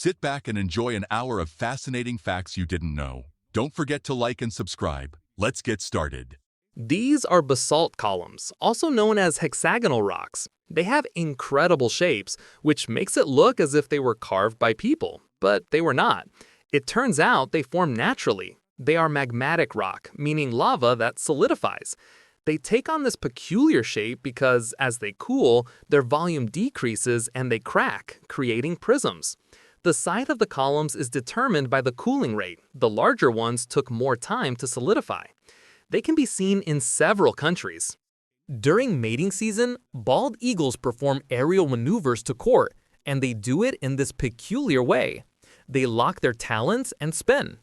Sit back and enjoy an hour of fascinating facts you didn't know. Don't forget to like and subscribe. Let's get started. These are basalt columns, also known as hexagonal rocks. They have incredible shapes, which makes it look as if they were carved by people, but they were not. It turns out they form naturally. They are magmatic rock, meaning lava that solidifies. They take on this peculiar shape because, as they cool, their volume decreases and they crack, creating prisms. The side of the columns is determined by the cooling rate. The larger ones took more time to solidify. They can be seen in several countries. During mating season, bald eagles perform aerial maneuvers to court, and they do it in this peculiar way. They lock their talons and spin.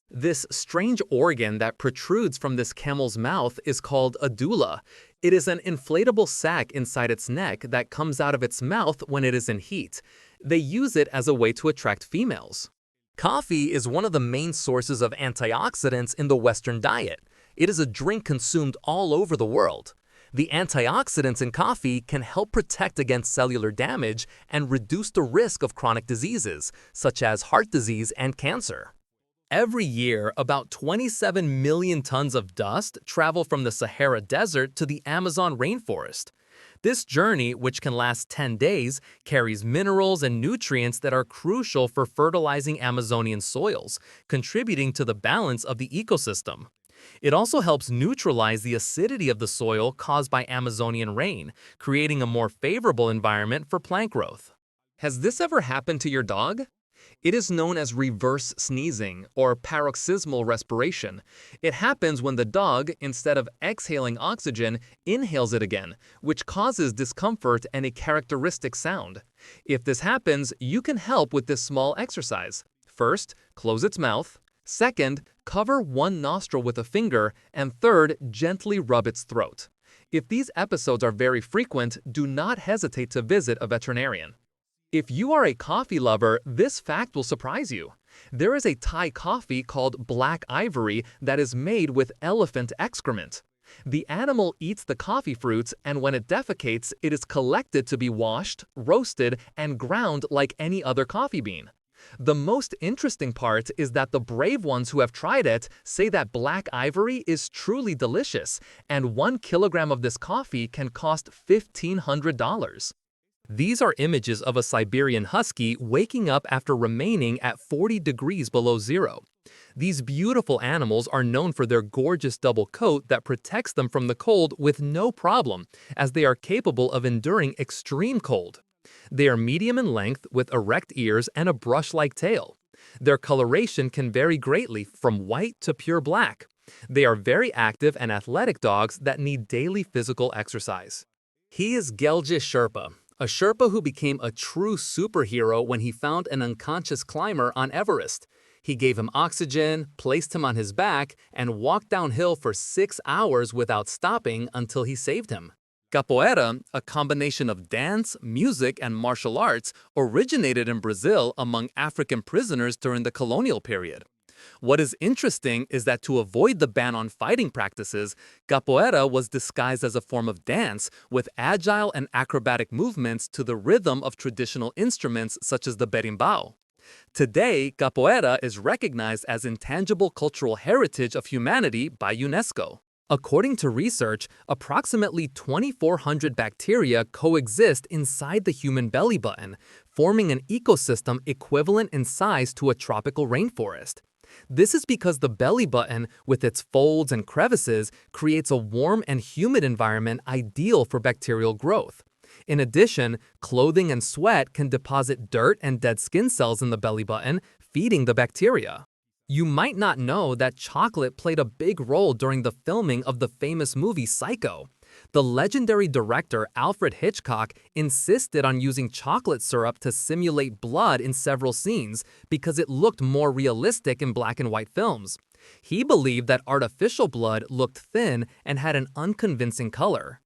This strange organ that protrudes from this camel's mouth is called a dula. It is an inflatable sac inside its neck that comes out of its mouth when it is in heat. They use it as a way to attract females. Coffee is one of the main sources of antioxidants in the Western diet. It is a drink consumed all over the world. The antioxidants in coffee can help protect against cellular damage and reduce the risk of chronic diseases, such as heart disease and cancer. Every year, about 27 million tons of dust travel from the Sahara Desert to the Amazon rainforest. This journey, which can last 10 days, carries minerals and nutrients that are crucial for fertilizing Amazonian soils, contributing to the balance of the ecosystem. It also helps neutralize the acidity of the soil caused by Amazonian rain, creating a more favorable environment for plant growth. Has this ever happened to your dog? It is known as reverse sneezing or paroxysmal respiration. It happens when the dog, instead of exhaling oxygen, inhales it again, which causes discomfort and a characteristic sound. If this happens, you can help with this small exercise. First, close its mouth. Second, cover one nostril with a finger. And third, gently rub its throat. If these episodes are very frequent, do not hesitate to visit a veterinarian. If you are a coffee lover, this fact will surprise you. There is a Thai coffee called black ivory that is made with elephant excrement. The animal eats the coffee fruits, and when it defecates, it is collected to be washed, roasted, and ground like any other coffee bean. The most interesting part is that the brave ones who have tried it say that black ivory is truly delicious, and 1 kilogram of this coffee can cost $1,500. These are images of a Siberian husky waking up after remaining at 40 degrees below zero. These beautiful animals are known for their gorgeous double coat that protects them from the cold with no problem, as they are capable of enduring extreme cold. They are medium in length with erect ears and a brush-like tail. Their coloration can vary greatly from white to pure black. They are very active and athletic dogs that need daily physical exercise. He is Gelje Sherpa, a Sherpa who became a true superhero when he found an unconscious climber on Everest. He gave him oxygen, placed him on his back, and walked downhill for 6 hours without stopping until he saved him. Capoeira, a combination of dance, music, and martial arts, originated in Brazil among African prisoners during the colonial period. What is interesting is that to avoid the ban on fighting practices, capoeira was disguised as a form of dance with agile and acrobatic movements to the rhythm of traditional instruments such as the berimbau. Today, capoeira is recognized as intangible cultural heritage of humanity by UNESCO. According to research, approximately 2,400 bacteria coexist inside the human belly button, forming an ecosystem equivalent in size to a tropical rainforest. This is because the belly button, with its folds and crevices, creates a warm and humid environment ideal for bacterial growth. In addition, clothing and sweat can deposit dirt and dead skin cells in the belly button, feeding the bacteria. You might not know that chocolate played a big role during the filming of the famous movie Psycho. The legendary director Alfred Hitchcock insisted on using chocolate syrup to simulate blood in several scenes because it looked more realistic in black and white films. He believed that artificial blood looked thin and had an unconvincing color.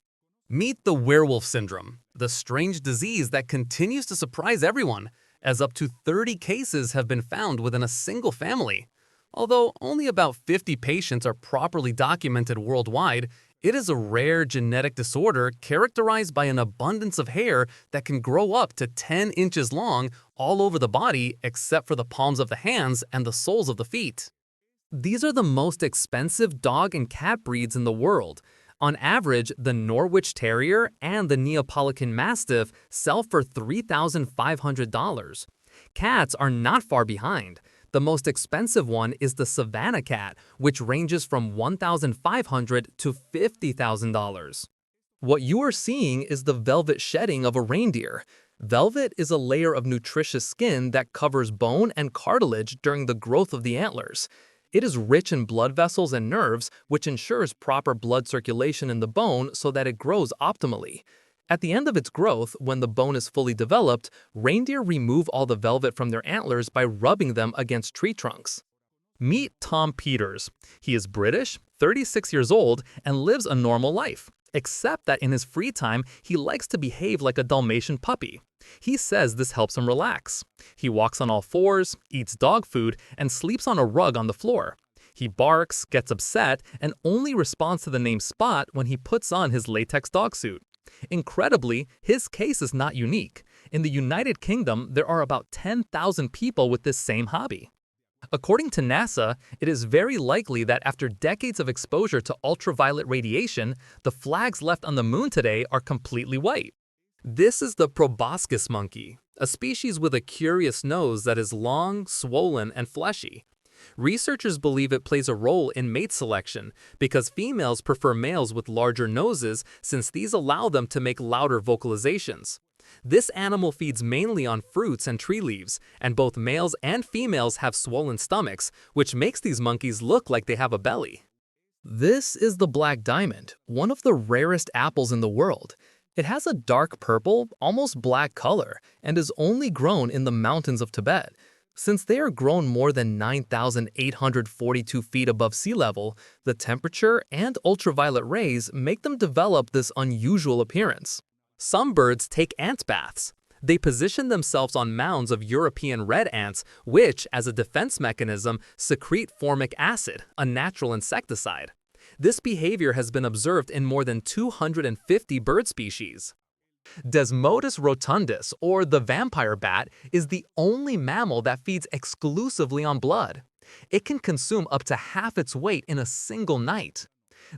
Meet the werewolf syndrome, the strange disease that continues to surprise everyone, as up to 30 cases have been found within a single family. Although only about 50 patients are properly documented worldwide, It is a rare genetic disorder characterized by an abundance of hair that can grow up to 10 inches long all over the body except for the palms of the hands and the soles of the feet. These are the most expensive dog and cat breeds in the world. On average, the Norwich Terrier and the Neapolitan Mastiff sell for $3,500. Cats are not far behind. The most expensive one is the Savannah cat, which ranges from $1,500 to $50,000. What you are seeing is the velvet shedding of a reindeer. Velvet is a layer of nutritious skin that covers bone and cartilage during the growth of the antlers. It is rich in blood vessels and nerves, which ensures proper blood circulation in the bone so that it grows optimally. At the end of its growth, when the bone is fully developed, reindeer remove all the velvet from their antlers by rubbing them against tree trunks. Meet Tom Peters. He is British, 36 years old, and lives a normal life, except that in his free time, he likes to behave like a Dalmatian puppy. He says this helps him relax. He walks on all fours, eats dog food, and sleeps on a rug on the floor. He barks, gets upset, and only responds to the name Spot when he puts on his latex dog suit. Incredibly, his case is not unique. In the United Kingdom, there are about 10,000 people with this same hobby. According to NASA, it is very likely that after decades of exposure to ultraviolet radiation, the flags left on the moon today are completely white. This is the proboscis monkey, a species with a curious nose that is long, swollen, and fleshy. Researchers believe it plays a role in mate selection because females prefer males with larger noses since these allow them to make louder vocalizations. This animal feeds mainly on fruits and tree leaves, and both males and females have swollen stomachs, which makes these monkeys look like they have a belly. This is the black diamond, one of the rarest apples in the world. It has a dark purple, almost black color, and is only grown in the mountains of Tibet. Since they are grown more than 9,842 feet above sea level, the temperature and ultraviolet rays make them develop this unusual appearance. Some birds take ant baths. They position themselves on mounds of European red ants, which, as a defense mechanism, secrete formic acid, a natural insecticide. This behavior has been observed in more than 250 bird species. Desmodus rotundus, or the vampire bat, is the only mammal that feeds exclusively on blood. It can consume up to half its weight in a single night.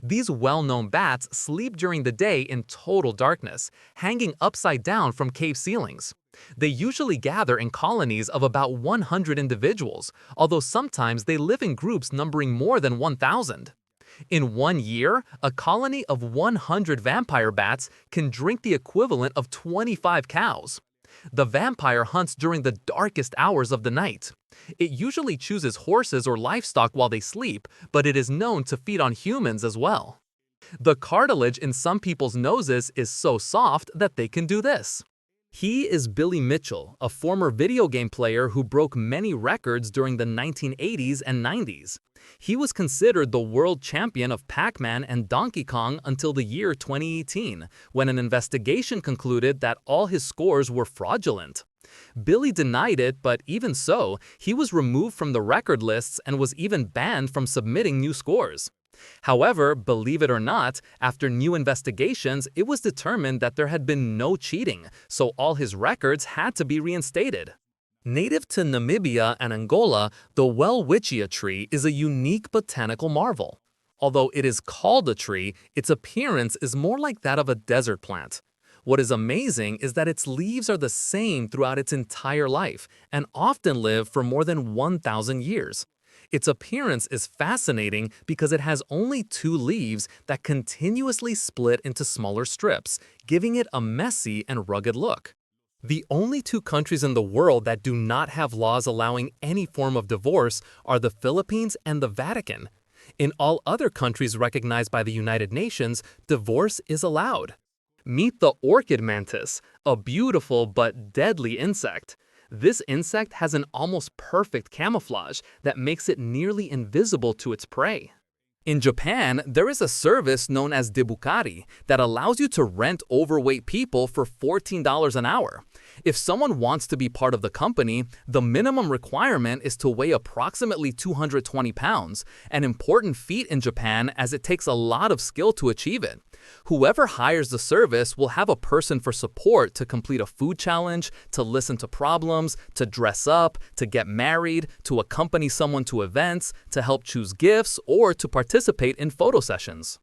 These well-known bats sleep during the day in total darkness, hanging upside down from cave ceilings. They usually gather in colonies of about 100 individuals, although sometimes they live in groups numbering more than 1,000. In 1 year, a colony of 100 vampire bats can drink the equivalent of 25 cows. The vampire hunts during the darkest hours of the night. It usually chooses horses or livestock while they sleep, but it is known to feed on humans as well. The cartilage in some people's noses is so soft that they can do this. He is Billy Mitchell, a former video game player who broke many records during the 1980s and 90s. He was considered the world champion of Pac-Man and Donkey Kong until the year 2018, when an investigation concluded that all his scores were fraudulent. Billy denied it, but even so, he was removed from the record lists and was even banned from submitting new scores. However, believe it or not, after new investigations, it was determined that there had been no cheating, so all his records had to be reinstated. Native to Namibia and Angola, the Welwitschia tree is a unique botanical marvel. Although it is called a tree, its appearance is more like that of a desert plant. What is amazing is that its leaves are the same throughout its entire life and often live for more than 1,000 years. Its appearance is fascinating because it has only 2 leaves that continuously split into smaller strips, giving it a messy and rugged look. The only 2 countries in the world that do not have laws allowing any form of divorce are the Philippines and the Vatican. In all other countries recognized by the United Nations, divorce is allowed. Meet the orchid mantis, a beautiful but deadly insect. This insect has an almost perfect camouflage that makes it nearly invisible to its prey. In Japan, there is a service known as Debukari that allows you to rent overweight people for $14 an hour. If someone wants to be part of the company, the minimum requirement is to weigh approximately 220 pounds, an important feat in Japan as it takes a lot of skill to achieve it. Whoever hires the service will have a person for support to complete a food challenge, to listen to problems, to dress up, to get married, to accompany someone to events, to help choose gifts, or to participate in photo sessions.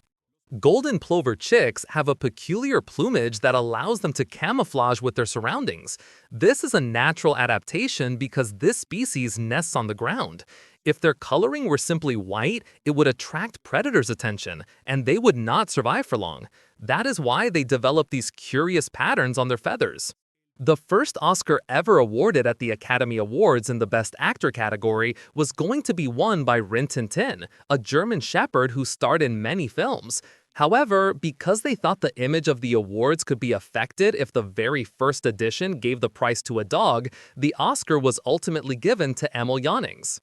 Golden plover chicks have a peculiar plumage that allows them to camouflage with their surroundings. This is a natural adaptation because this species nests on the ground. If their coloring were simply white, it would attract predators' attention, and they would not survive for long. That is why they develop these curious patterns on their feathers. The first Oscar ever awarded at the Academy Awards in the Best Actor category was going to be won by Rin Tin Tin, a German shepherd who starred in many films. However, because they thought the image of the awards could be affected if the very first edition gave the prize to a dog, the Oscar was ultimately given to Emil Jannings.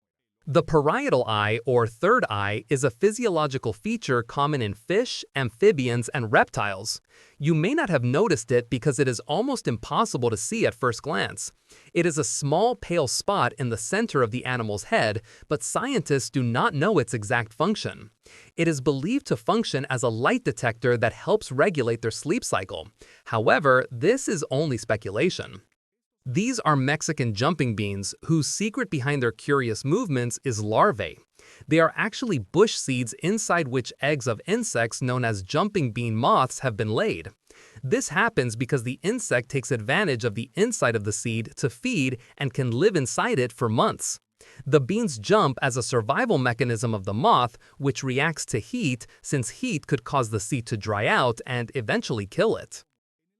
The parietal eye, or third eye, is a physiological feature common in fish, amphibians, and reptiles. You may not have noticed it because it is almost impossible to see at first glance. It is a small pale spot in the center of the animal's head, but scientists do not know its exact function. It is believed to function as a light detector that helps regulate their sleep cycle. However, this is only speculation. These are Mexican jumping beans, whose secret behind their curious movements is larvae. They are actually bush seeds inside which eggs of insects known as jumping bean moths have been laid. This happens because the insect takes advantage of the inside of the seed to feed and can live inside it for months. The beans jump as a survival mechanism of the moth, which reacts to heat, since heat could cause the seed to dry out and eventually kill it.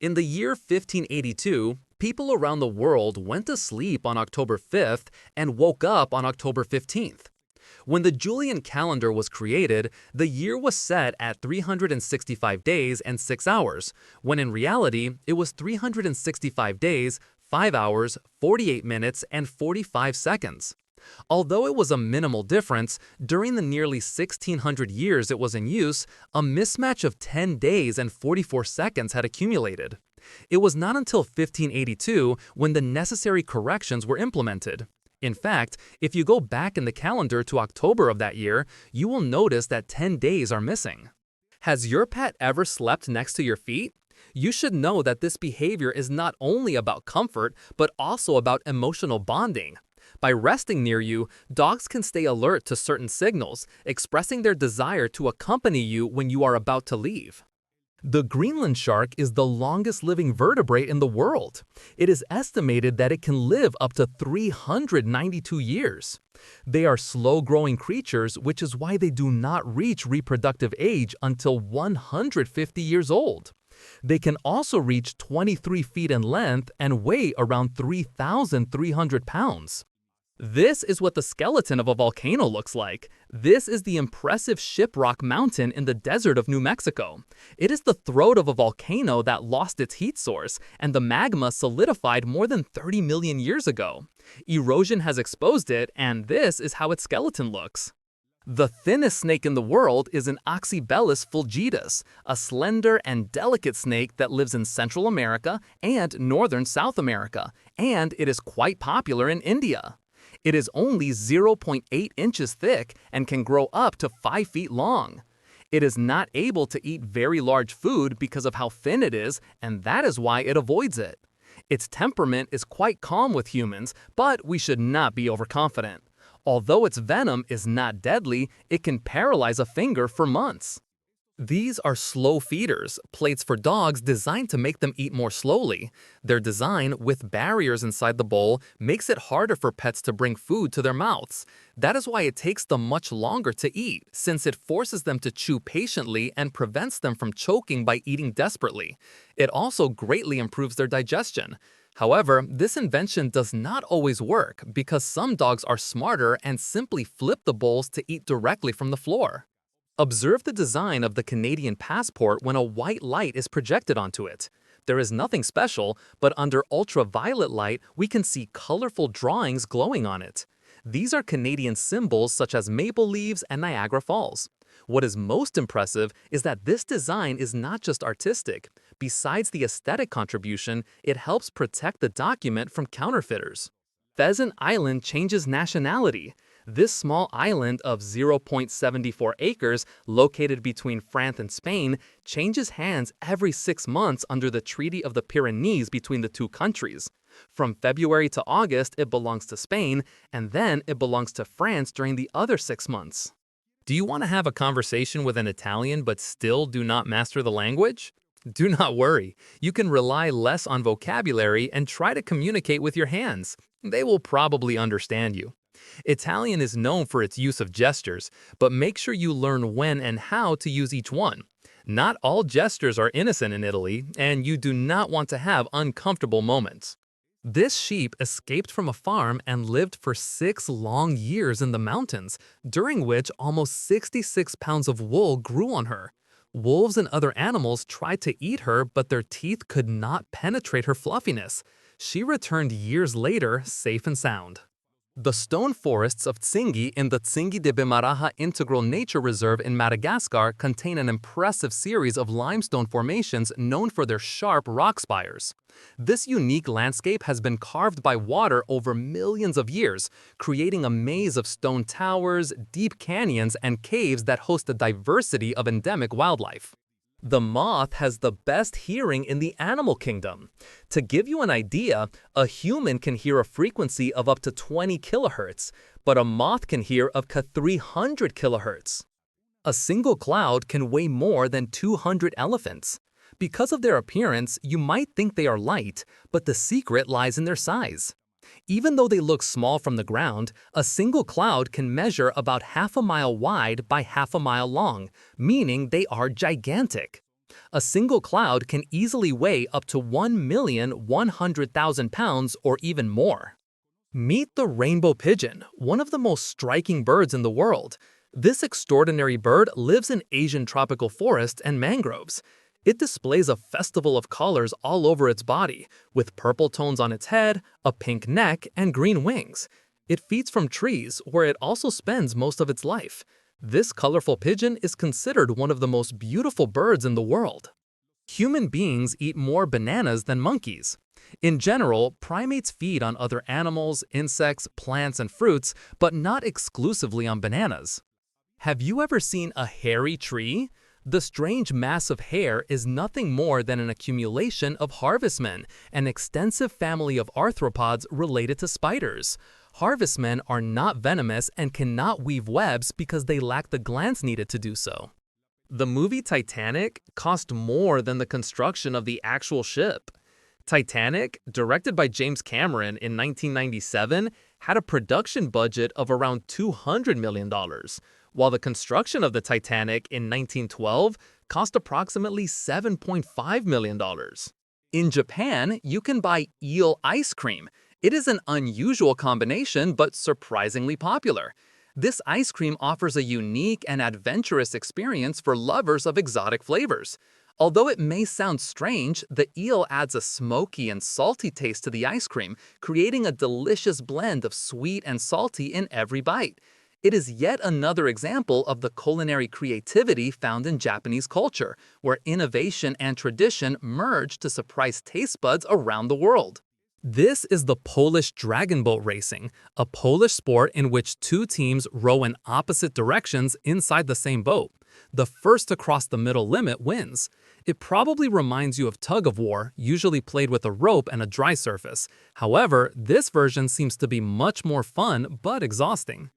In the year 1582, people around the world went to sleep on October 5th and woke up on October 15th. When the Julian calendar was created, the year was set at 365 days and 6 hours, when in reality, it was 365 days, 5 hours, 48 minutes, and 45 seconds. Although it was a minimal difference, during the nearly 1600 years it was in use, a mismatch of 10 days and 44 seconds had accumulated. It was not until 1582 when the necessary corrections were implemented. In fact, if you go back in the calendar to October of that year, you will notice that 10 days are missing. Has your pet ever slept next to your feet? You should know that this behavior is not only about comfort, but also about emotional bonding. By resting near you, dogs can stay alert to certain signals, expressing their desire to accompany you when you are about to leave. The Greenland shark is the longest living vertebrate in the world. It is estimated that it can live up to 392 years. They are slow-growing creatures, which is why they do not reach reproductive age until 150 years old. They can also reach 23 feet in length and weigh around 3,300 pounds. This is what the skeleton of a volcano looks like. This is the impressive Shiprock Mountain in the desert of New Mexico. It is the throat of a volcano that lost its heat source, and the magma solidified more than 30 million years ago. Erosion has exposed it, and this is how its skeleton looks. The thinnest snake in the world is an Oxybellus fulgitus, a slender and delicate snake that lives in Central America and northern South America, and it is quite popular in India. It is only 0.8 inches thick and can grow up to 5 feet long. It is not able to eat very large food because of how thin it is, and that is why it avoids it. Its temperament is quite calm with humans, but we should not be overconfident. Although its venom is not deadly, it can paralyze a finger for months. These are slow feeders, plates for dogs designed to make them eat more slowly. Their design, with barriers inside the bowl, makes it harder for pets to bring food to their mouths. That is why it takes them much longer to eat, since it forces them to chew patiently and prevents them from choking by eating desperately. It also greatly improves their digestion. However, this invention does not always work because some dogs are smarter and simply flip the bowls to eat directly from the floor. Observe the design of the Canadian passport when a white light is projected onto it. There is nothing special, but under ultraviolet light, we can see colorful drawings glowing on it. These are Canadian symbols such as maple leaves and Niagara Falls. What is most impressive is that this design is not just artistic. Besides the aesthetic contribution, it helps protect the document from counterfeiters. Pheasant Island changes nationality. This small island of 0.74 acres, located between France and Spain, changes hands every 6 months under the Treaty of the Pyrenees between the two countries. From February to August, it belongs to Spain, and then it belongs to France during the other 6 months. Do you want to have a conversation with an Italian but still do not master the language? Do not worry. You can rely less on vocabulary and try to communicate with your hands. They will probably understand you. Italian is known for its use of gestures, but make sure you learn when and how to use each one. Not all gestures are innocent in Italy, and you do not want to have uncomfortable moments. This sheep escaped from a farm and lived for 6 long years in the mountains, during which almost 66 pounds of wool grew on her. Wolves and other animals tried to eat her, but their teeth could not penetrate her fluffiness. She returned years later, safe and sound. The stone forests of Tsingy in the Tsingy de Bimaraha Integral Nature Reserve in Madagascar contain an impressive series of limestone formations known for their sharp rock spires. This unique landscape has been carved by water over millions of years, creating a maze of stone towers, deep canyons, and caves that host a diversity of endemic wildlife. The moth has the best hearing in the animal kingdom. To give you an idea, a human can hear a frequency of up to 20 kilohertz, but a moth can hear up to 300 kilohertz. A single cloud can weigh more than 200 elephants. Because of their appearance, you might think they are light, but the secret lies in their size. Even though they look small from the ground, a single cloud can measure about half a mile wide by half a mile long, meaning they are gigantic. A single cloud can easily weigh up to 1,100,000 pounds or even more. Meet the rainbow pigeon, one of the most striking birds in the world. This extraordinary bird lives in Asian tropical forests and mangroves. It displays a festival of colors all over its body, with purple tones on its head, a pink neck, and green wings. It feeds from trees, where it also spends most of its life. This colorful pigeon is considered one of the most beautiful birds in the world. Human beings eat more bananas than monkeys. In general, primates feed on other animals, insects, plants, and fruits, but not exclusively on bananas. Have you ever seen a hairy tree? The strange mass of hair is nothing more than an accumulation of harvestmen, an extensive family of arthropods related to spiders. Harvestmen are not venomous and cannot weave webs because they lack the glands needed to do so. The movie Titanic cost more than the construction of the actual ship. Titanic, directed by James Cameron in 1997, had a production budget of around $200 million. While the construction of the Titanic in 1912 cost approximately $7.5 million. In Japan, you can buy eel ice cream. It is an unusual combination, but surprisingly popular. This ice cream offers a unique and adventurous experience for lovers of exotic flavors. Although it may sound strange, the eel adds a smoky and salty taste to the ice cream, creating a delicious blend of sweet and salty in every bite. It is yet another example of the culinary creativity found in Japanese culture, where innovation and tradition merge to surprise taste buds around the world. This is the Polish dragon boat racing, a Polish sport in which two teams row in opposite directions inside the same boat. The first to cross the middle limit wins. It probably reminds you of tug-of-war, usually played with a rope and a dry surface. However, this version seems to be much more fun but exhausting.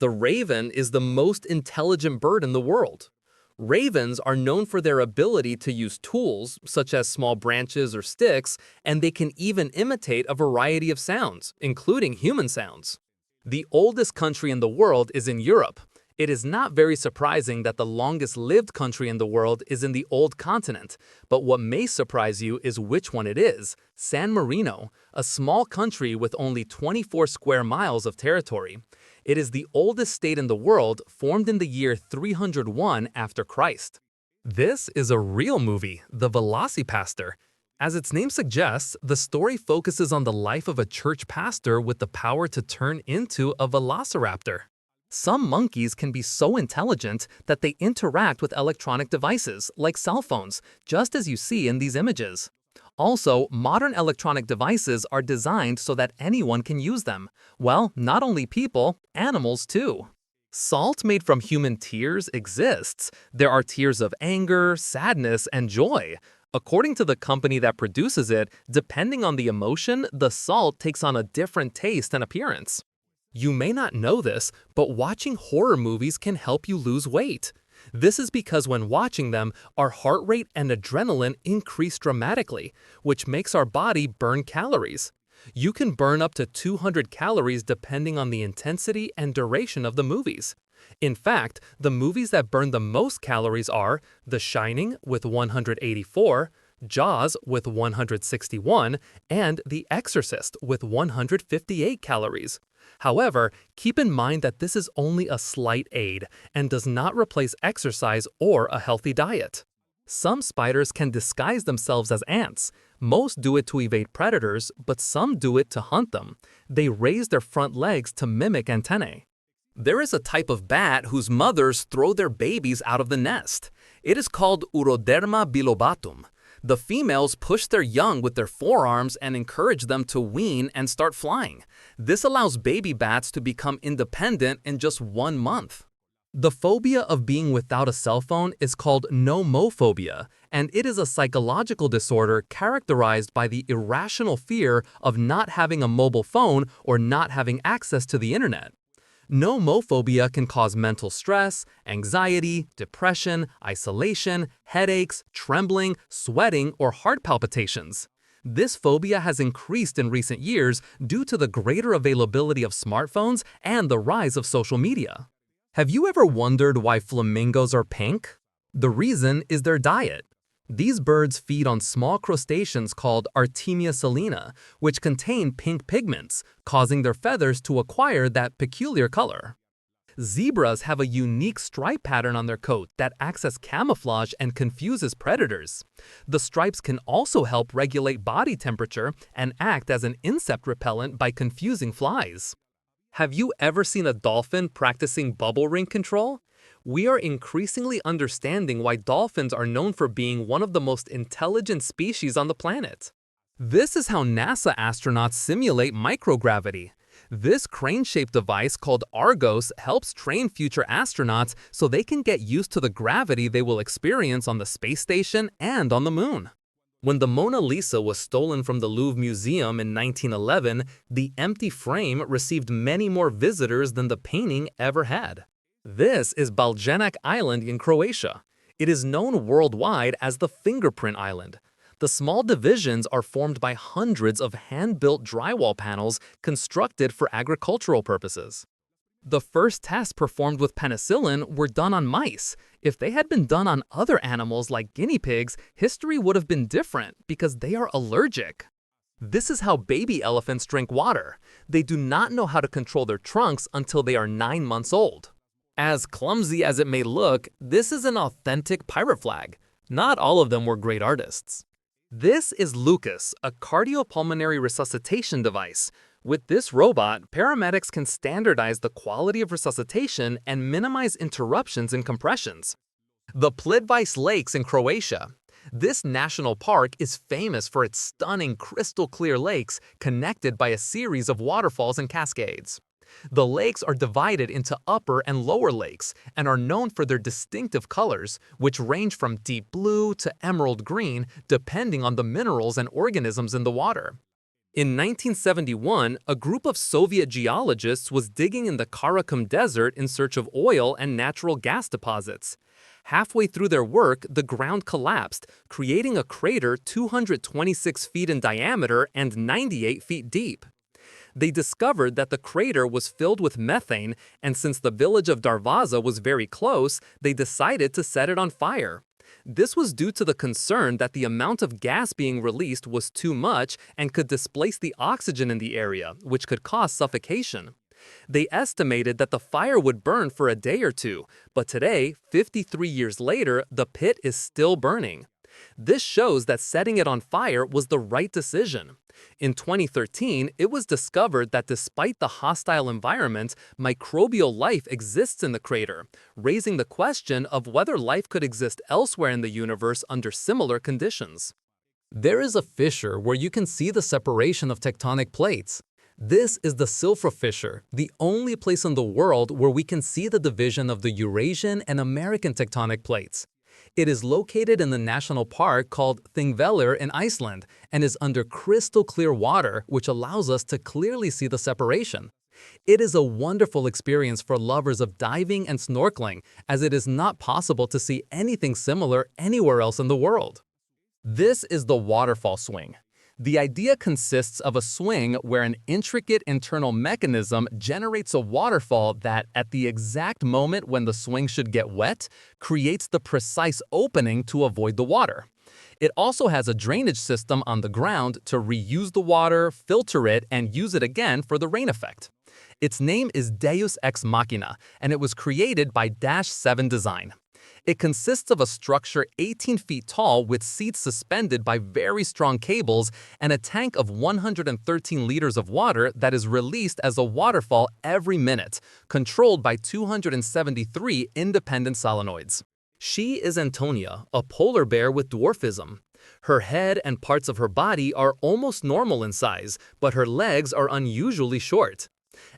The raven is the most intelligent bird in the world. Ravens are known for their ability to use tools, such as small branches or sticks, and they can even imitate a variety of sounds, including human sounds. The oldest country in the world is in Europe. It is not very surprising that the longest-lived country in the world is in the old continent, but what may surprise you is which one it is: San Marino, a small country with only 24 square miles of territory. It is the oldest state in the world, formed in the year 301 after Christ. This is a real movie, The Velocipastor. As its name suggests, the story focuses on the life of a church pastor with the power to turn into a velociraptor. Some monkeys can be so intelligent that they interact with electronic devices, like cell phones, just as you see in these images. Also, modern electronic devices are designed so that anyone can use them. Well, not only people, animals too. Salt made from human tears exists. There are tears of anger, sadness, and joy. According to the company that produces it, depending on the emotion, the salt takes on a different taste and appearance. You may not know this, but watching horror movies can help you lose weight. This is because when watching them, our heart rate and adrenaline increase dramatically, which makes our body burn calories. You can burn up to 200 calories depending on the intensity and duration of the movies. In fact, the movies that burn the most calories are The Shining with 184, Jaws with 161, and The Exorcist with 158 calories. However, keep in mind that this is only a slight aid and does not replace exercise or a healthy diet. Some spiders can disguise themselves as ants. Most do it to evade predators, but some do it to hunt them. They raise their front legs to mimic antennae. There is a type of bat whose mothers throw their babies out of the nest. It is called Uroderma bilobatum. The females push their young with their forearms and encourage them to wean and start flying. This allows baby bats to become independent in just 1 month. The phobia of being without a cell phone is called nomophobia, and it is a psychological disorder characterized by the irrational fear of not having a mobile phone or not having access to the internet. Nomophobia can cause mental stress, anxiety, depression, isolation, headaches, trembling, sweating, or heart palpitations. This phobia has increased in recent years due to the greater availability of smartphones and the rise of social media. Have you ever wondered why flamingos are pink? The reason is their diet. These birds feed on small crustaceans called Artemia salina, which contain pink pigments, causing their feathers to acquire that peculiar color. Zebras have a unique stripe pattern on their coat that acts as camouflage and confuses predators. The stripes can also help regulate body temperature and act as an insect repellent by confusing flies. Have you ever seen a dolphin practicing bubble ring control? We are increasingly understanding why dolphins are known for being one of the most intelligent species on the planet. This is how NASA astronauts simulate microgravity. This crane-shaped device called Argos helps train future astronauts so they can get used to the gravity they will experience on the space station and on the moon. When the Mona Lisa was stolen from the Louvre Museum in 1911, the empty frame received many more visitors than the painting ever had. This is Baljenac Island in Croatia. It is known worldwide as the Fingerprint Island. The small divisions are formed by hundreds of hand-built drywall panels constructed for agricultural purposes. The first tests performed with penicillin were done on mice. If they had been done on other animals like guinea pigs, history would have been different because they are allergic. This is how baby elephants drink water. They do not know how to control their trunks until they are 9 months old. As clumsy as it may look, this is an authentic pirate flag. Not all of them were great artists. This is Lucas, a cardiopulmonary resuscitation device. With this robot, paramedics can standardize the quality of resuscitation and minimize interruptions in compressions. The Plitvice Lakes in Croatia. This national park is famous for its stunning crystal-clear lakes connected by a series of waterfalls and cascades. The lakes are divided into upper and lower lakes and are known for their distinctive colors, which range from deep blue to emerald green depending on the minerals and organisms in the water. In 1971, a group of Soviet geologists was digging in the Karakum Desert in search of oil and natural gas deposits. Halfway through their work, the ground collapsed, creating a crater 226 feet in diameter and 98 feet deep. They discovered that the crater was filled with methane, and since the village of Darvaza was very close, they decided to set it on fire. This was due to the concern that the amount of gas being released was too much and could displace the oxygen in the area, which could cause suffocation. They estimated that the fire would burn for a day or two, but today, 53 years later, the pit is still burning. This shows that setting it on fire was the right decision. In 2013, it was discovered that despite the hostile environment, microbial life exists in the crater, raising the question of whether life could exist elsewhere in the universe under similar conditions. There is a fissure where you can see the separation of tectonic plates. This is the Silfra fissure, the only place in the world where we can see the division of the Eurasian and American tectonic plates. It is located in the national park called Thingvellir in Iceland and is under crystal clear water, which allows us to clearly see the separation. It is a wonderful experience for lovers of diving and snorkeling, as it is not possible to see anything similar anywhere else in the world. This is the waterfall swing. The idea consists of a swing where an intricate internal mechanism generates a waterfall that, at the exact moment when the swing should get wet, creates the precise opening to avoid the water. It also has a drainage system on the ground to reuse the water, filter it, and use it again for the rain effect. Its name is Deus Ex Machina, and it was created by -7 Design. It consists of a structure 18 feet tall with seats suspended by very strong cables and a tank of 113 liters of water that is released as a waterfall every minute, controlled by 273 independent solenoids. She is Antonia, a polar bear with dwarfism. Her head and parts of her body are almost normal in size, but her legs are unusually short.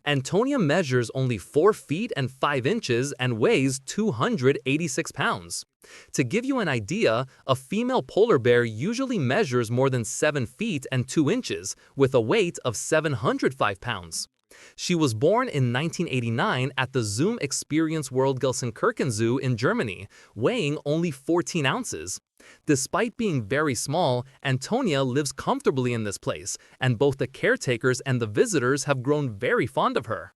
Antonia measures only 4 feet and 5 inches and weighs 286 pounds. To give you an idea, a female polar bear usually measures more than 7 feet and 2 inches, with a weight of 705 pounds. She was born in 1989 at the Zoom Experience World Gelsenkirchen Zoo in Germany, weighing only 14 ounces. Despite being very small, Antonia lives comfortably in this place, and both the caretakers and the visitors have grown very fond of her.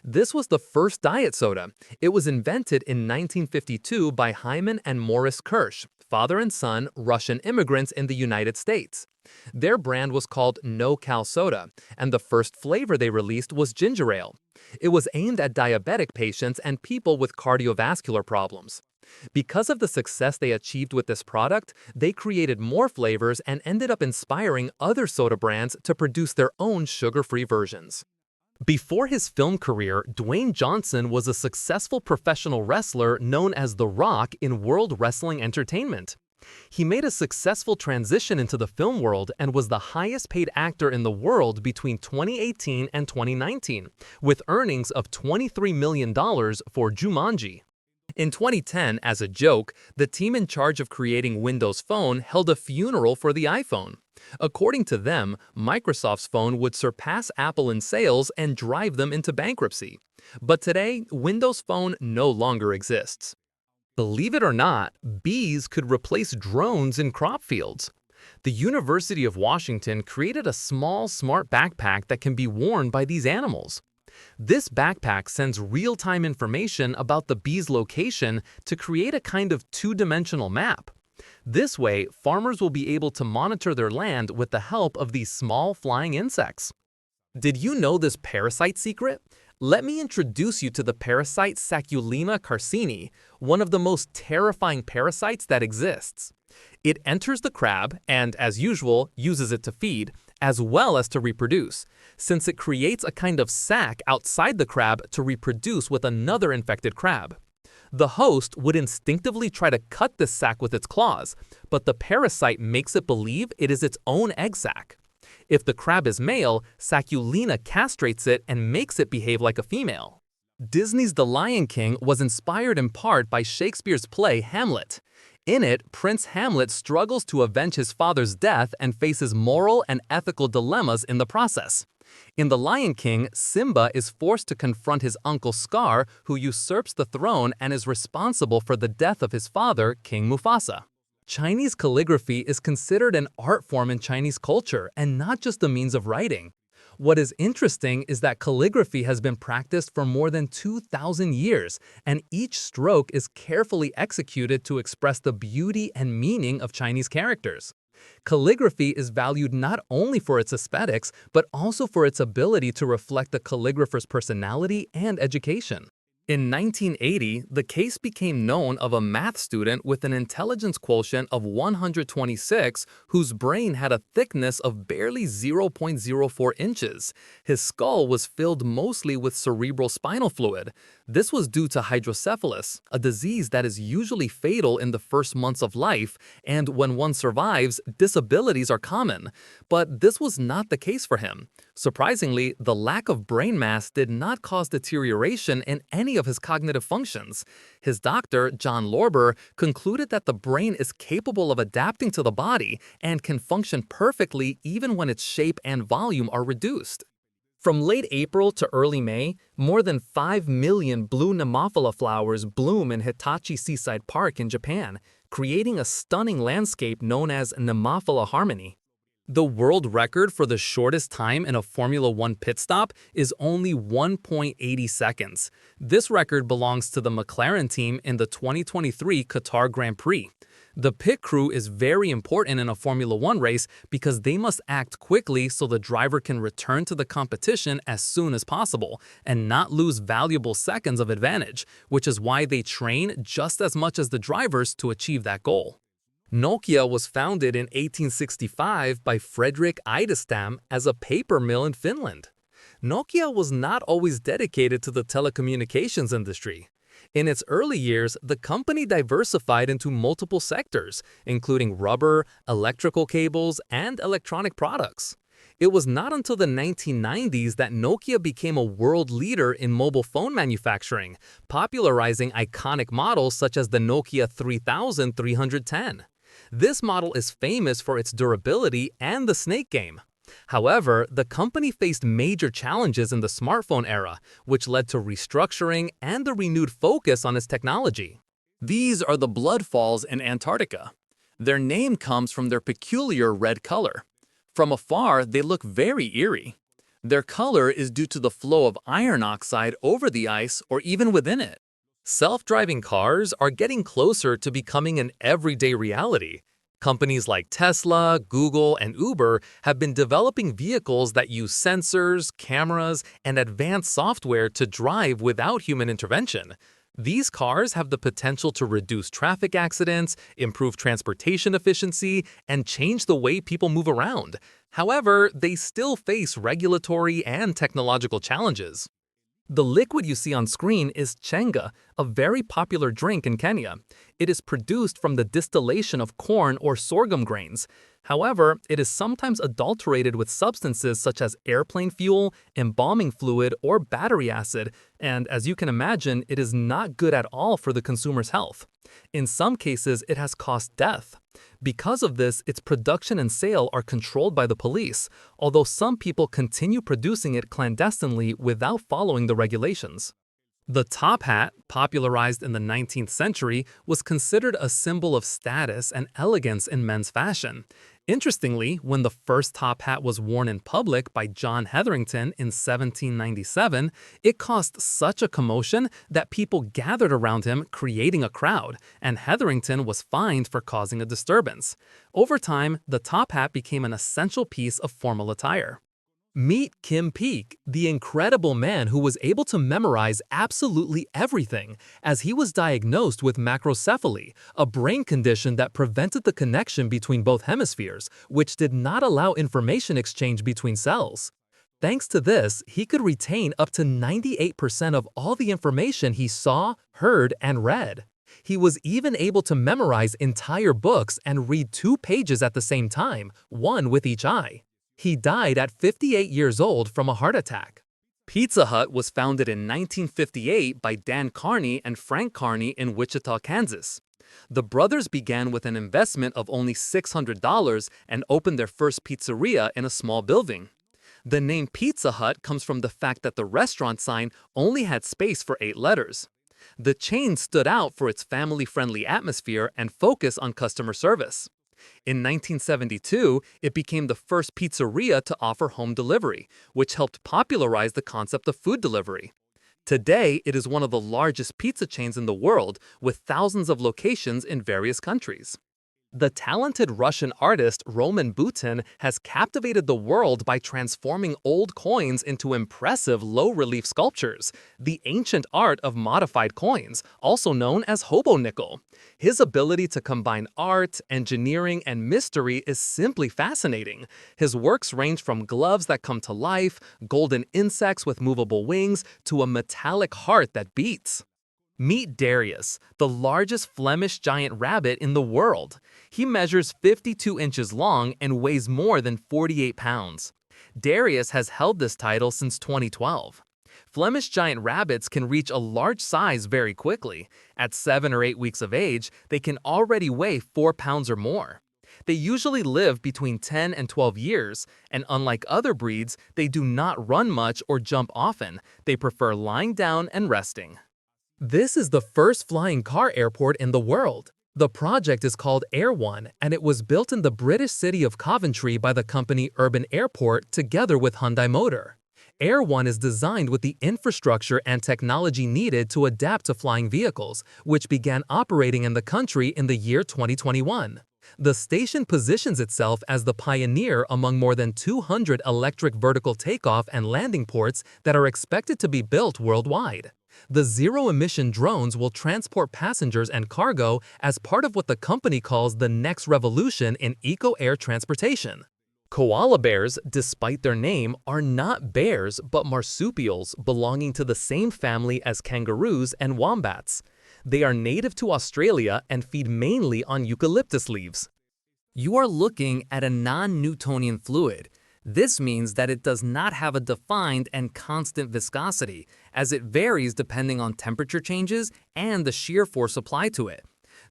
This was the first diet soda. It was invented in 1952 by Hyman and Morris Kirsch, father and son Russian immigrants in the United States. Their brand was called No-Cal Soda, and the first flavor they released was ginger ale. It was aimed at diabetic patients and people with cardiovascular problems. Because of the success they achieved with this product, they created more flavors and ended up inspiring other soda brands to produce their own sugar-free versions. Before his film career, Dwayne Johnson was a successful professional wrestler known as The Rock in World Wrestling Entertainment. He made a successful transition into the film world and was the highest-paid actor in the world between 2018 and 2019, with earnings of $23 million for Jumanji. In 2010, as a joke, the team in charge of creating Windows Phone held a funeral for the iPhone. According to them, Microsoft's phone would surpass Apple in sales and drive them into bankruptcy. But today, Windows Phone no longer exists. Believe it or not, bees could replace drones in crop fields. The University of Washington created a small, smart backpack that can be worn by these animals. This backpack sends real-time information about the bee's location to create a kind of two-dimensional map. This way, farmers will be able to monitor their land with the help of these small flying insects. Did you know this parasite secret? Let me introduce you to the parasite Sacculina carcini, one of the most terrifying parasites that exists. It enters the crab and, as usual, uses it to feed, as well as to reproduce, since it creates a kind of sac outside the crab to reproduce with another infected crab. The host would instinctively try to cut this sac with its claws, but the parasite makes it believe it is its own egg sac. If the crab is male, Sacculina castrates it and makes it behave like a female. Disney's The Lion King was inspired in part by Shakespeare's play Hamlet. In it, Prince Hamlet struggles to avenge his father's death and faces moral and ethical dilemmas in the process. In The Lion King, Simba is forced to confront his uncle Scar, who usurps the throne and is responsible for the death of his father, King Mufasa. Chinese calligraphy is considered an art form in Chinese culture and not just a means of writing. What is interesting is that calligraphy has been practiced for more than 2,000 years, and each stroke is carefully executed to express the beauty and meaning of Chinese characters. Calligraphy is valued not only for its aesthetics, but also for its ability to reflect the calligrapher's personality and education. In 1980, the case became known of a math student with an intelligence quotient of 126 whose brain had a thickness of barely 0.04 inches. His skull was filled mostly with cerebral spinal fluid. This was due to hydrocephalus, a disease that is usually fatal in the first months of life, and when one survives, disabilities are common. But this was not the case for him. Surprisingly, the lack of brain mass did not cause deterioration in any of his cognitive functions. His doctor, John Lorber, concluded that the brain is capable of adapting to the body and can function perfectly even when its shape and volume are reduced. From late April to early May, more than 5 million blue Nemophila flowers bloom in Hitachi Seaside Park in Japan, creating a stunning landscape known as Nemophila harmony. The world record for the shortest time in a Formula One pit stop is only 1.80 seconds. This record belongs to the McLaren team in the 2023 Qatar Grand Prix. The pit crew is very important in a Formula One race because they must act quickly so the driver can return to the competition as soon as possible and not lose valuable seconds of advantage, which is why they train just as much as the drivers to achieve that goal. Nokia was founded in 1865 by Fredrik Idestam as a paper mill in Finland. Nokia was not always dedicated to the telecommunications industry. In its early years, the company diversified into multiple sectors, including rubber, electrical cables, and electronic products. It was not until the 1990s that Nokia became a world leader in mobile phone manufacturing, popularizing iconic models such as the Nokia 3310. This model is famous for its durability and the snake game. However, the company faced major challenges in the smartphone era, which led to restructuring and a renewed focus on its technology. These are the blood falls in Antarctica. Their name comes from their peculiar red color. From afar, they look very eerie. Their color is due to the flow of iron oxide over the ice or even within it. Self-driving cars are getting closer to becoming an everyday reality. Companies like Tesla, Google, and Uber have been developing vehicles that use sensors, cameras, and advanced software to drive without human intervention. These cars have the potential to reduce traffic accidents, improve transportation efficiency, and change the way people move around. However, they still face regulatory and technological challenges. The liquid you see on screen is chenga, a very popular drink in Kenya. It is produced from the distillation of corn or sorghum grains. However, it is sometimes adulterated with substances such as airplane fuel, embalming fluid, or battery acid, and as you can imagine, it is not good at all for the consumer's health. In some cases, it has caused death. Because of this, its production and sale are controlled by the police, although some people continue producing it clandestinely without following the regulations. The top hat, popularized in the 19th century, was considered a symbol of status and elegance in men's fashion. Interestingly, when the first top hat was worn in public by John Hetherington in 1797, it caused such a commotion that people gathered around him, creating a crowd, and Hetherington was fined for causing a disturbance. Over time, the top hat became an essential piece of formal attire. Meet Kim Peek, the incredible man who was able to memorize absolutely everything, as he was diagnosed with macrocephaly, a brain condition that prevented the connection between both hemispheres, which did not allow information exchange between cells. Thanks to this, he could retain up to 98% of all the information he saw, heard, and read. He was even able to memorize entire books and read 2 pages at the same time, one with each eye. He died at 58 years old from a heart attack. Pizza Hut was founded in 1958 by Dan Carney and Frank Carney in Wichita, Kansas. The brothers began with an investment of only $600 and opened their first pizzeria in a small building. The name Pizza Hut comes from the fact that the restaurant sign only had space for 8 letters. The chain stood out for its family-friendly atmosphere and focus on customer service. In 1972, it became the first pizzeria to offer home delivery, which helped popularize the concept of food delivery. Today, it is one of the largest pizza chains in the world, with thousands of locations in various countries. The talented Russian artist Roman Butin has captivated the world by transforming old coins into impressive low-relief sculptures, the ancient art of modified coins, also known as hobo nickel. His ability to combine art, engineering, and mystery is simply fascinating. His works range from gloves that come to life, golden insects with movable wings, to a metallic heart that beats. Meet Darius, the largest Flemish giant rabbit in the world. He measures 52 inches long and weighs more than 48 pounds. Darius has held this title since 2012. Flemish giant rabbits can reach a large size very quickly. At 7 or 8 weeks of age, they can already weigh 4 pounds or more. They usually live between 10 and 12 years, and unlike other breeds, they do not run much or jump often. They prefer lying down and resting. This is the first flying car airport in the world. The project is called Air One, and it was built in the British city of Coventry by the company Urban Airport together with Hyundai Motor. Air One is designed with the infrastructure and technology needed to adapt to flying vehicles, which began operating in the country in the year 2021. The station positions itself as the pioneer among more than 200 electric vertical takeoff and landing ports that are expected to be built worldwide. The zero-emission drones will transport passengers and cargo as part of what the company calls the next revolution in eco-air transportation. Koala bears, despite their name, are not bears but marsupials belonging to the same family as kangaroos and wombats. They are native to Australia and feed mainly on eucalyptus leaves. You are looking at a non-Newtonian fluid. This means that it does not have a defined and constant viscosity, as it varies depending on temperature changes and the shear force applied to it.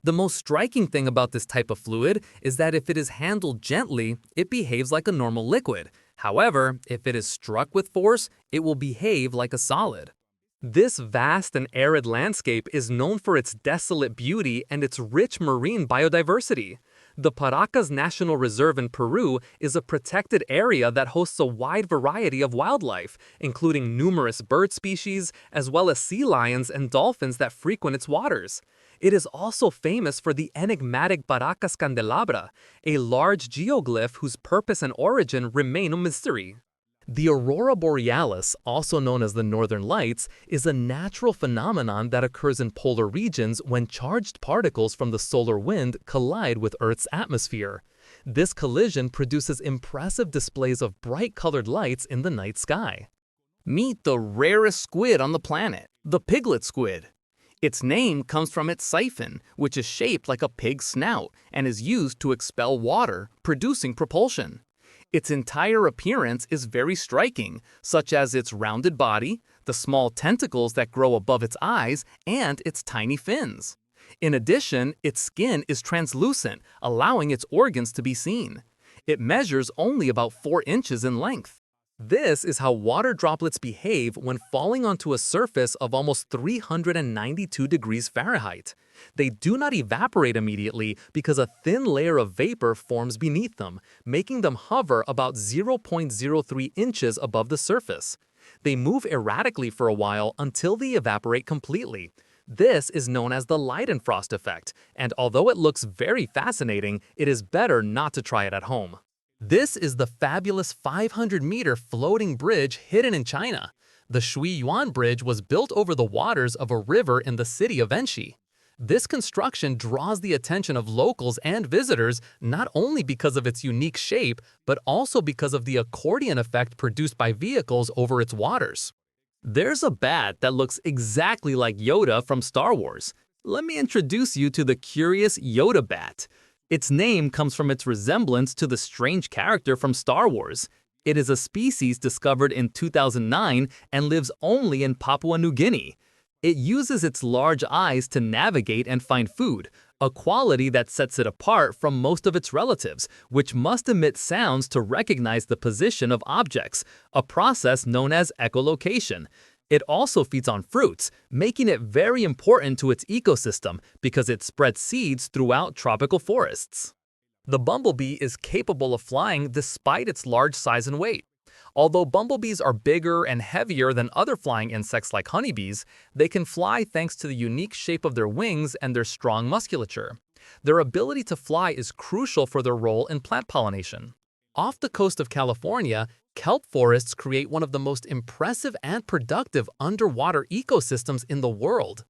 The most striking thing about this type of fluid is that if it is handled gently, it behaves like a normal liquid. However, if it is struck with force, it will behave like a solid. This vast and arid landscape is known for its desolate beauty and its rich marine biodiversity. The Paracas National Reserve in Peru is a protected area that hosts a wide variety of wildlife, including numerous bird species, as well as sea lions and dolphins that frequent its waters. It is also famous for the enigmatic Paracas candelabra, a large geoglyph whose purpose and origin remain a mystery. The aurora borealis, also known as the northern lights, is a natural phenomenon that occurs in polar regions when charged particles from the solar wind collide with Earth's atmosphere. This collision produces impressive displays of bright-colored lights in the night sky. Meet the rarest squid on the planet, the piglet squid. Its name comes from its siphon, which is shaped like a pig's snout and is used to expel water, producing propulsion. Its entire appearance is very striking, such as its rounded body, the small tentacles that grow above its eyes, and its tiny fins. In addition, its skin is translucent, allowing its organs to be seen. It measures only about 4 inches in length. This is how water droplets behave when falling onto a surface of almost 392 degrees Fahrenheit. They do not evaporate immediately because a thin layer of vapor forms beneath them, making them hover about 0.03 inches above the surface. They move erratically for a while until they evaporate completely. This is known as the Leidenfrost effect, and although it looks very fascinating, it is better not to try it at home. This is the fabulous 500-meter floating bridge hidden in China. The Shui-Yuan Bridge was built over the waters of a river in the city of Enshi. This construction draws the attention of locals and visitors not only because of its unique shape, but also because of the accordion effect produced by vehicles over its waters. There's a bat that looks exactly like Yoda from Star Wars. Let me introduce you to the curious Yoda bat. Its name comes from its resemblance to the strange character from Star Wars. It is a species discovered in 2009 and lives only in Papua New Guinea. It uses its large eyes to navigate and find food, a quality that sets it apart from most of its relatives, which must emit sounds to recognize the position of objects, a process known as echolocation. It also feeds on fruits, making it very important to its ecosystem because it spreads seeds throughout tropical forests. The bumblebee is capable of flying despite its large size and weight. Although bumblebees are bigger and heavier than other flying insects like honeybees, they can fly thanks to the unique shape of their wings and their strong musculature. Their ability to fly is crucial for their role in plant pollination. Off the coast of California, kelp forests create one of the most impressive and productive underwater ecosystems in the world.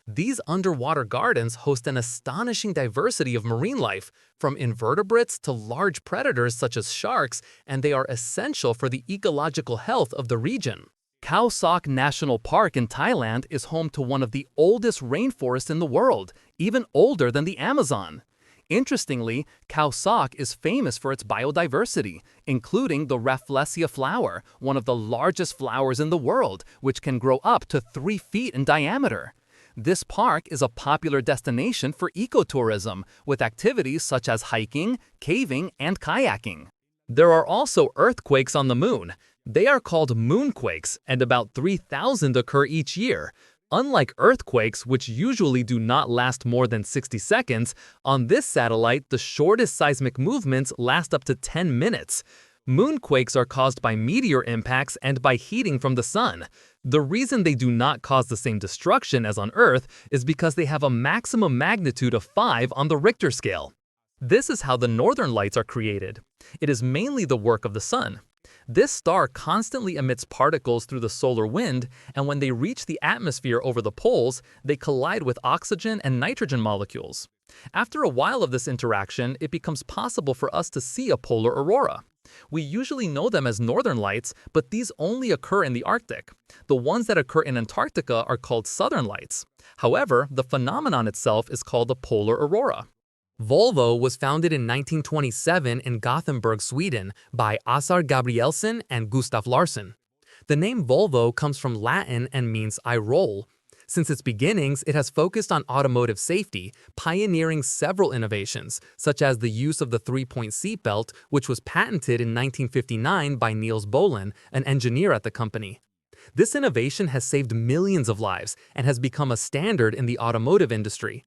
These underwater gardens host an astonishing diversity of marine life, from invertebrates to large predators such as sharks, and they are essential for the ecological health of the region. Khao Sok National Park in Thailand is home to one of the oldest rainforests in the world, even older than the Amazon. Interestingly, Khao Sok is famous for its biodiversity, including the Rafflesia flower, one of the largest flowers in the world, which can grow up to 3 feet in diameter. This park is a popular destination for ecotourism, with activities such as hiking, caving, and kayaking. There are also earthquakes on the moon. They are called moonquakes, and about 3,000 occur each year. Unlike earthquakes, which usually do not last more than 60 seconds, on this satellite, the shortest seismic movements last up to 10 minutes. Moonquakes are caused by meteor impacts and by heating from the sun. The reason they do not cause the same destruction as on Earth is because they have a maximum magnitude of 5 on the Richter scale. This is how the northern lights are created. It is mainly the work of the sun. This star constantly emits particles through the solar wind, and when they reach the atmosphere over the poles, they collide with oxygen and nitrogen molecules. After a while of this interaction, it becomes possible for us to see a polar aurora. We usually know them as northern lights, but these only occur in the Arctic. The ones that occur in Antarctica are called southern lights. However, the phenomenon itself is called the polar aurora. Volvo was founded in 1927 in Gothenburg, Sweden, by Assar Gabrielsen and Gustaf Larsson. The name Volvo comes from Latin and means I roll. Since its beginnings, it has focused on automotive safety, pioneering several innovations, such as the use of the 3-point seatbelt, which was patented in 1959 by Niels Bohlin, an engineer at the company. This innovation has saved millions of lives and has become a standard in the automotive industry.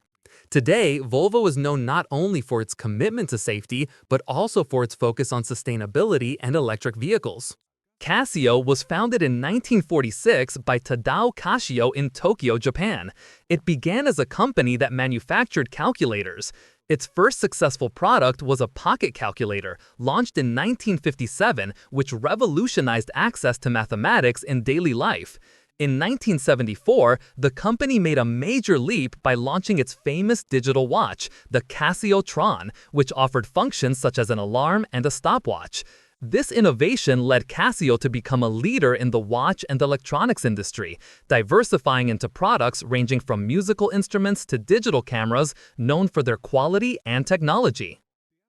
Today, Volvo is known not only for its commitment to safety, but also for its focus on sustainability and electric vehicles. Casio was founded in 1946 by Tadao Kashio in Tokyo, Japan. It began as a company that manufactured calculators. Its first successful product was a pocket calculator, launched in 1957, which revolutionized access to mathematics in daily life. In 1974, the company made a major leap by launching its famous digital watch, the Casio Tron, which offered functions such as an alarm and a stopwatch. This innovation led Casio to become a leader in the watch and electronics industry, diversifying into products ranging from musical instruments to digital cameras, known for their quality and technology.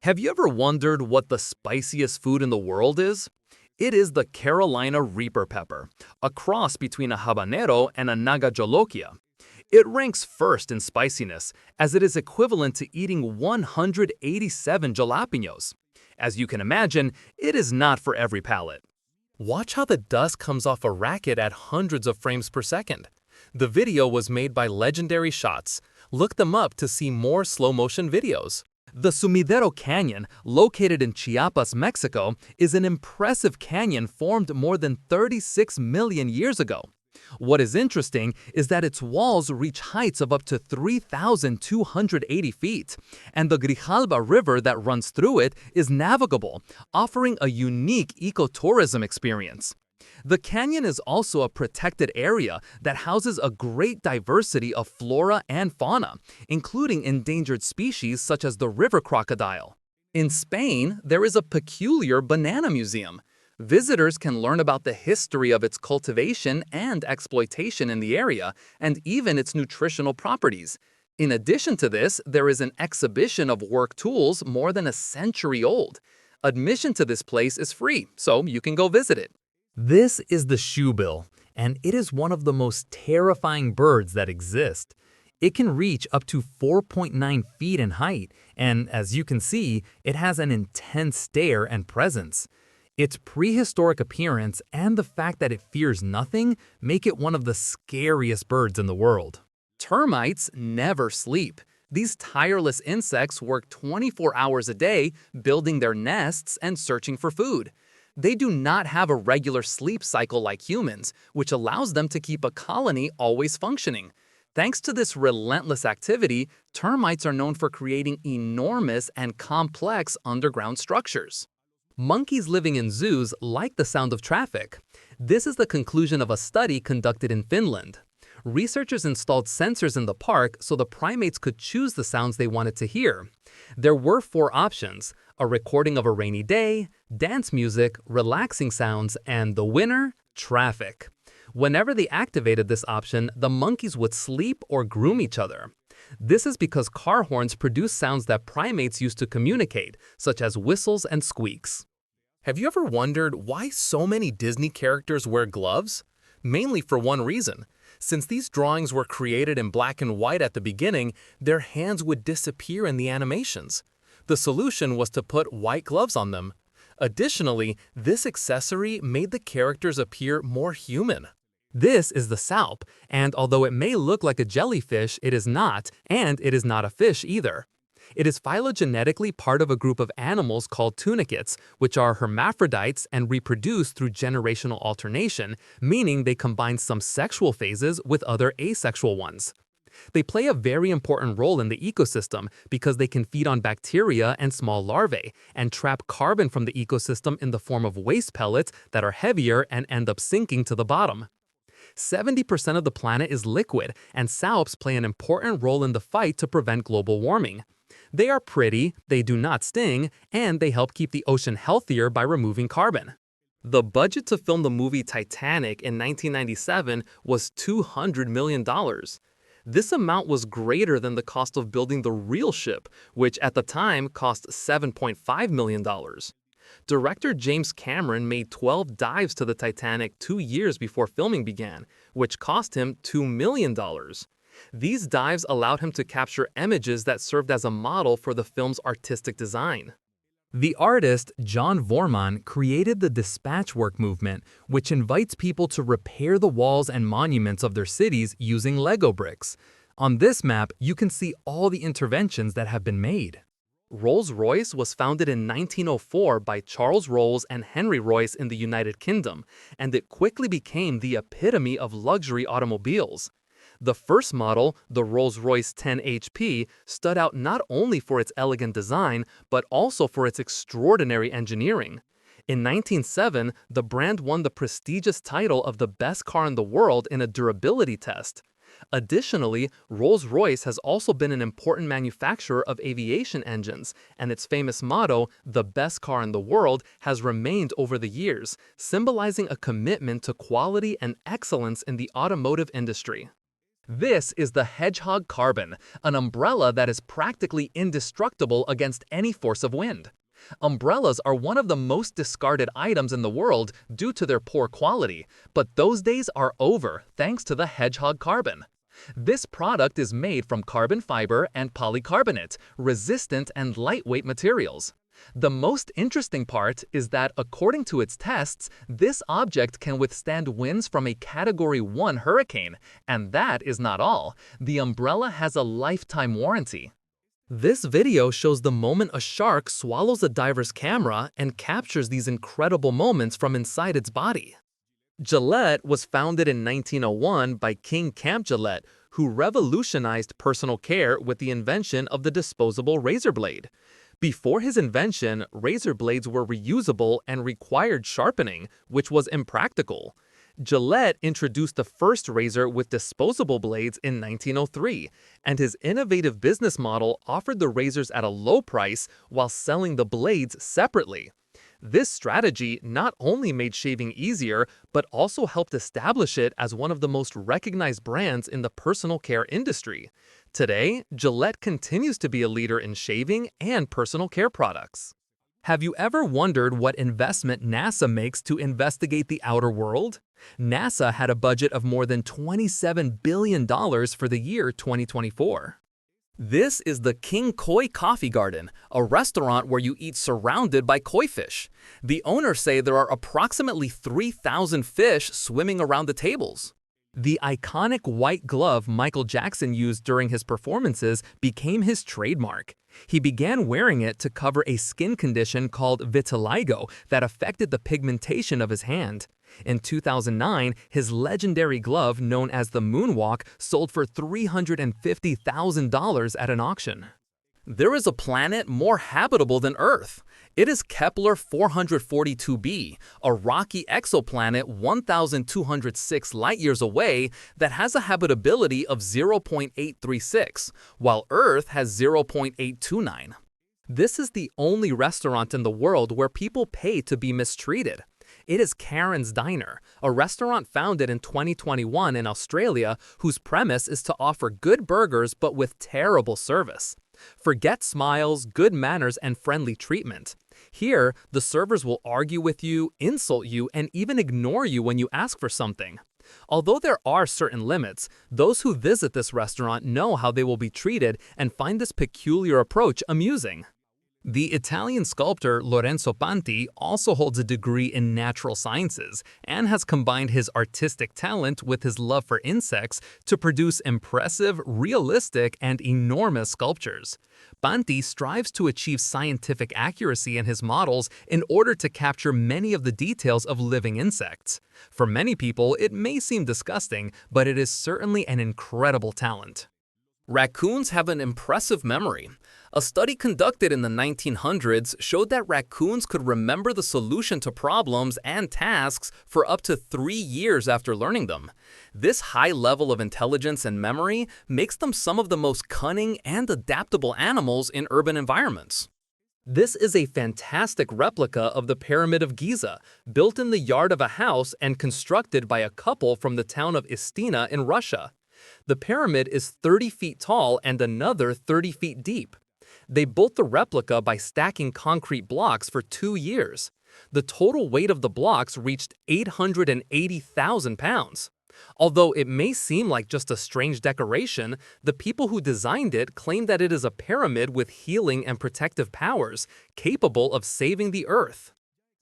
Have you ever wondered what the spiciest food in the world is? It is the Carolina Reaper pepper, a cross between a habanero and a naga jolokia. It ranks first in spiciness, as it is equivalent to eating 187 jalapenos. As you can imagine, it is not for every palate. Watch how the dust comes off a racket at hundreds of frames per second. The video was made by Legendary Shots. Look them up to see more slow-motion videos. The Sumidero Canyon, located in Chiapas, Mexico, is an impressive canyon formed more than 36 million years ago. What is interesting is that its walls reach heights of up to 3,280 feet, and the Grijalba River that runs through it is navigable, offering a unique ecotourism experience. The canyon is also a protected area that houses a great diversity of flora and fauna, including endangered species such as the river crocodile. In Spain, there is a peculiar banana museum. Visitors can learn about the history of its cultivation and exploitation in the area, and even its nutritional properties. In addition to this, there is an exhibition of work tools more than a century old. Admission to this place is free, so you can go visit it. This is the shoebill, and it is one of the most terrifying birds that exist. It can reach up to 4.9 feet in height, and as you can see, it has an intense stare and presence. Its prehistoric appearance and the fact that it fears nothing make it one of the scariest birds in the world. Termites never sleep. These tireless insects work 24 hours a day, building their nests and searching for food. They do not have a regular sleep cycle like humans, which allows them to keep a colony always functioning. Thanks to this relentless activity, termites are known for creating enormous and complex underground structures. Monkeys living in zoos like the sound of traffic. This is the conclusion of a study conducted in Finland. Researchers installed sensors in the park so the primates could choose the sounds they wanted to hear. There were 4 options: a recording of a rainy day, dance music, relaxing sounds, and the winner, traffic. Whenever they activated this option, the monkeys would sleep or groom each other. This is because car horns produce sounds that primates use to communicate, such as whistles and squeaks. Have you ever wondered why so many Disney characters wear gloves? Mainly for one reason. Since these drawings were created in black and white at the beginning, their hands would disappear in the animations. The solution was to put white gloves on them. Additionally, this accessory made the characters appear more human. This is the salp, and although it may look like a jellyfish, it is not, and it is not a fish either. It is phylogenetically part of a group of animals called tunicates, which are hermaphrodites and reproduce through generational alternation, meaning they combine some sexual phases with other asexual ones. They play a very important role in the ecosystem because they can feed on bacteria and small larvae and trap carbon from the ecosystem in the form of waste pellets that are heavier and end up sinking to the bottom. 70% of the planet is liquid, and salps play an important role in the fight to prevent global warming. They are pretty, they do not sting, and they help keep the ocean healthier by removing carbon. The budget to film the movie Titanic in 1997 was $200 million. This amount was greater than the cost of building the real ship, which at the time cost $7.5 million. Director James Cameron made 12 dives to the Titanic 2 years before filming began, which cost him $2 million. These dives allowed him to capture images that served as a model for the film's artistic design. The artist John Vorman created the dispatch work movement, which invites people to repair the walls and monuments of their cities using Lego bricks. On this map, you can see all the interventions that have been made. Rolls-Royce was founded in 1904 by Charles Rolls and Henry Royce in the United Kingdom, and it quickly became the epitome of luxury automobiles. The first model, the Rolls-Royce 10 HP, stood out not only for its elegant design, but also for its extraordinary engineering. In 1907, the brand won the prestigious title of the best car in the world in a durability test. Additionally, Rolls-Royce has also been an important manufacturer of aviation engines, and its famous motto, "the best car in the world," has remained over the years, symbolizing a commitment to quality and excellence in the automotive industry. This is the Hedgehog Carbon, an umbrella that is practically indestructible against any force of wind. Umbrellas are one of the most discarded items in the world due to their poor quality, but those days are over thanks to the Hedgehog Carbon. This product is made from carbon fiber and polycarbonate, resistant and lightweight materials. The most interesting part is that, according to its tests, this object can withstand winds from a Category 1 hurricane, and that is not all. The umbrella has a lifetime warranty. This video shows the moment a shark swallows a diver's camera and captures these incredible moments from inside its body. Gillette was founded in 1901 by King Camp Gillette, who revolutionized personal care with the invention of the disposable razor blade. Before his invention, razor blades were reusable and required sharpening, which was impractical. Gillette introduced the first razor with disposable blades in 1903, and his innovative business model offered the razors at a low price while selling the blades separately. This strategy not only made shaving easier, but also helped establish it as one of the most recognized brands in the personal care industry. Today, Gillette continues to be a leader in shaving and personal care products. Have you ever wondered what investment NASA makes to investigate the outer world? NASA had a budget of more than $27 billion for the year 2024. This is the King Koi Coffee Garden, a restaurant where you eat surrounded by koi fish. The owners say there are approximately 3,000 fish swimming around the tables. The iconic white glove Michael Jackson used during his performances became his trademark. He began wearing it to cover a skin condition called vitiligo that affected the pigmentation of his hand. In 2009, his legendary glove, known as the Moonwalk, sold for $350,000 at an auction. There is a planet more habitable than Earth. It is Kepler 442b, a rocky exoplanet 1,206 light-years away that has a habitability of 0.836, while Earth has 0.829. This is the only restaurant in the world where people pay to be mistreated. It is Karen's Diner, a restaurant founded in 2021 in Australia whose premise is to offer good burgers but with terrible service. Forget smiles, good manners, and friendly treatment. Here, the servers will argue with you, insult you, and even ignore you when you ask for something. Although there are certain limits, those who visit this restaurant know how they will be treated and find this peculiar approach amusing. The Italian sculptor Lorenzo Panti also holds a degree in natural sciences and has combined his artistic talent with his love for insects to produce impressive, realistic, and enormous sculptures. Panti strives to achieve scientific accuracy in his models in order to capture many of the details of living insects. For many people, it may seem disgusting, but it is certainly an incredible talent. Raccoons have an impressive memory. A study conducted in the 1900s showed that raccoons could remember the solution to problems and tasks for up to 3 years after learning them. This high level of intelligence and memory makes them some of the most cunning and adaptable animals in urban environments. This is a fantastic replica of the Pyramid of Giza, built in the yard of a house and constructed by a couple from the town of Istina in Russia. The pyramid is 30 feet tall and another 30 feet deep. They built the replica by stacking concrete blocks for 2 years. The total weight of the blocks reached 880,000 pounds. Although it may seem like just a strange decoration, the people who designed it claim that it is a pyramid with healing and protective powers, capable of saving the Earth.